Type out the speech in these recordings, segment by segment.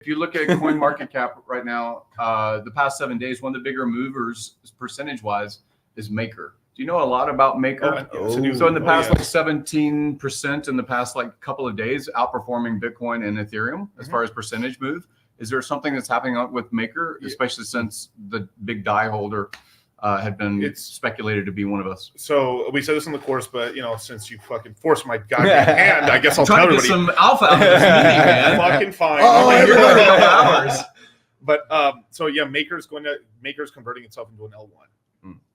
If you look at coin market cap right now, the past 7 days, one of the bigger movers percentage-wise is Maker. Do you know a lot about Maker? So in the past, like 17% in the past like couple of days, outperforming Bitcoin and Ethereum as far as percentage move. Is there something that's happening with Maker, especially since the big DAI holder had been speculated to be one of us? So we said this in the course, but since you fucking forced my goddamn hand, I guess I'll tell everybody. Trying to get some alpha out of this meeting, man. Fucking fine. You're going to go hours. But Maker's converting itself into an L1.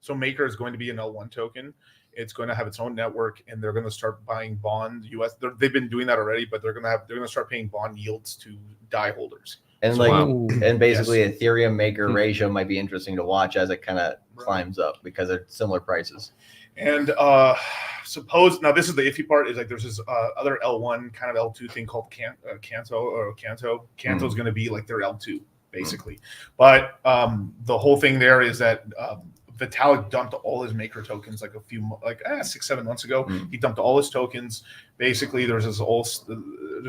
So Maker is going to be an L1 token. It's going to have its own network, and they're going to start buying bond US. They've been doing that already, but they're going to start paying bond yields to DAI holders. And and basically Ethereum Maker ratio might be interesting to watch as it kind of climbs up because they're similar prices. And suppose now this is the iffy part is like there's this other L1 kind of L2 thing called Canto. Canto is going to be like their L2 basically, but the whole thing there is that Vitalik dumped all his Maker tokens like 6-7 months ago. He dumped all his tokens. Basically, there's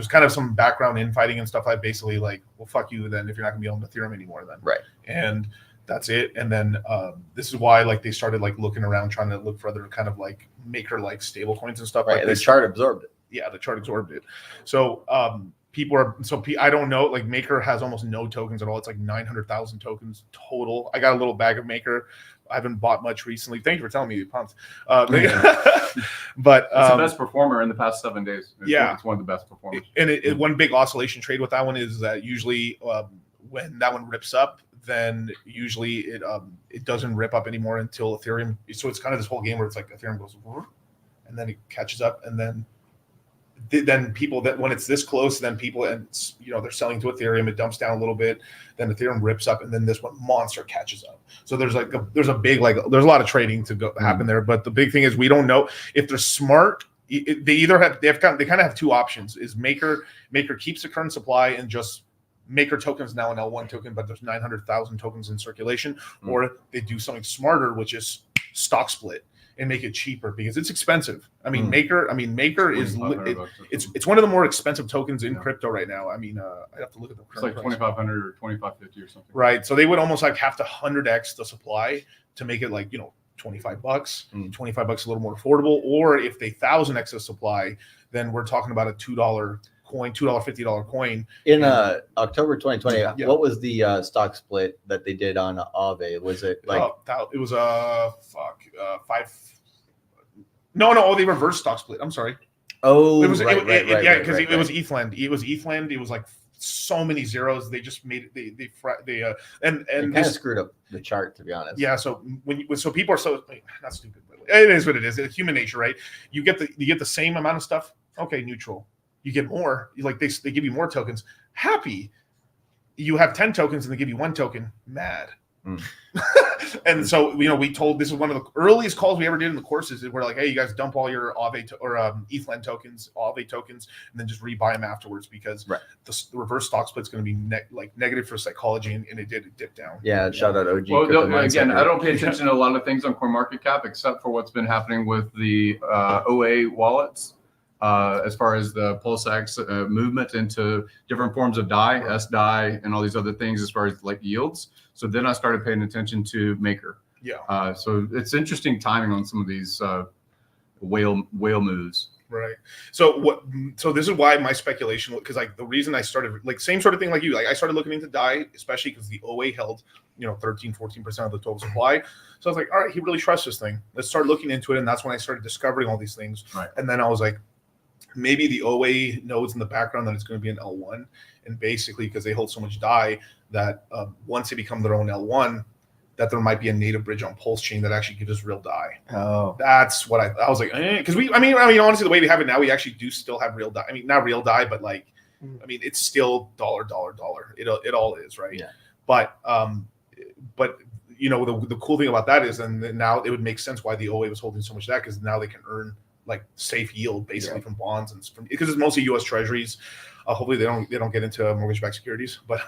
kind of some background infighting and stuff like basically like, well, fuck you then if you're not gonna be on Ethereum anymore then. Right. And that's it. And then this is why like they started like looking around trying to look for other kind of like Maker like stable coins and stuff. Right. Like the chart absorbed it. Yeah, the chart absorbed it. So I don't know, like Maker has almost no tokens at all. It's like 900,000 tokens total. I got a little bag of Maker. I haven't bought much recently. Thank you for telling me, pumped. But it's the best performer in the past 7 days. It's one of the best performers. And one big oscillation trade with that one is that usually when that one rips up, then usually it doesn't rip up anymore until Ethereum. So it's kind of this whole game where it's like Ethereum goes, and then it catches up, and then people that when it's this close, then people they're selling to Ethereum, it dumps down a little bit, then Ethereum rips up, and then this one monster catches up. So there's a lot of trading to happen there. But the big thing is we don't know if they're smart. They kind of have two options: is Maker keeps the current supply and just Maker tokens now an L1 token, but there's 900,000 tokens in circulation, or they do something smarter, which is stock split and make it cheaper because it's expensive. Maker is it's one of the more expensive tokens in crypto right now. I have to look at the current price. 2,500 or 2,550 or something. Right. So they would almost like have to 100x the supply to make it like, $25, $25 a little more affordable. Or if they 1,000x the supply, then we're talking about a $2 coin, $2.50 coin. In October 2020, what was the stock split that they did on Aave? Was it like it was five? No, they reversed stock split. I'm sorry. Oh, it was right, because it was ETHLend. It was ETHLend. It was like so many zeros. They just made it. They kind of screwed up the chart, to be honest. Yeah. So people are not stupid, but it is what it is. It's human nature, right? You get the same amount of stuff. Okay, neutral. You get more. They give you more tokens. Happy. You have 10 tokens and they give you 1 token. Mad. And so this is one of the earliest calls we ever did in the courses. We're like, hey, you guys dump all your Aave ETHLend tokens, Aave tokens, and then just rebuy them afterwards because the reverse stock split is going to be negative for psychology, and it did down. Yeah, shout out OG. Well, again, I don't pay attention to a lot of things on CoinMarketCap except for what's been happening with the OA wallets. As far as the PulseX movement into different forms of DAI, SDAI, and all these other things as far as like yields. So then I started paying attention to Maker. Yeah. So it's interesting timing on some of these whale moves. Right. So this is why my speculation, because like the reason I started like same sort of thing like you, like I started looking into DAI, especially because the OA held 13-14% of the total supply. So I was like, all right, he really trusts this thing. Let's start looking into it. And that's when I started discovering all these things. Right. And then I was like, maybe the OA knows in the background that it's going to be an L1, and basically because they hold so much DAI that once they become their own L1, that there might be a native bridge on Pulse Chain that actually gives us real DAI. Oh, that's what I was like, because honestly, the way we have it now, we actually do still have real DAI. I mean, not real DAI, but like, it's still dollar. It all is, right? Yeah. But the cool thing about that is, and now it would make sense why the OA was holding so much of that, because now they can earn like safe yield basically from bonds and because it's mostly U.S. Treasuries. Hopefully they don't get into mortgage-backed securities. But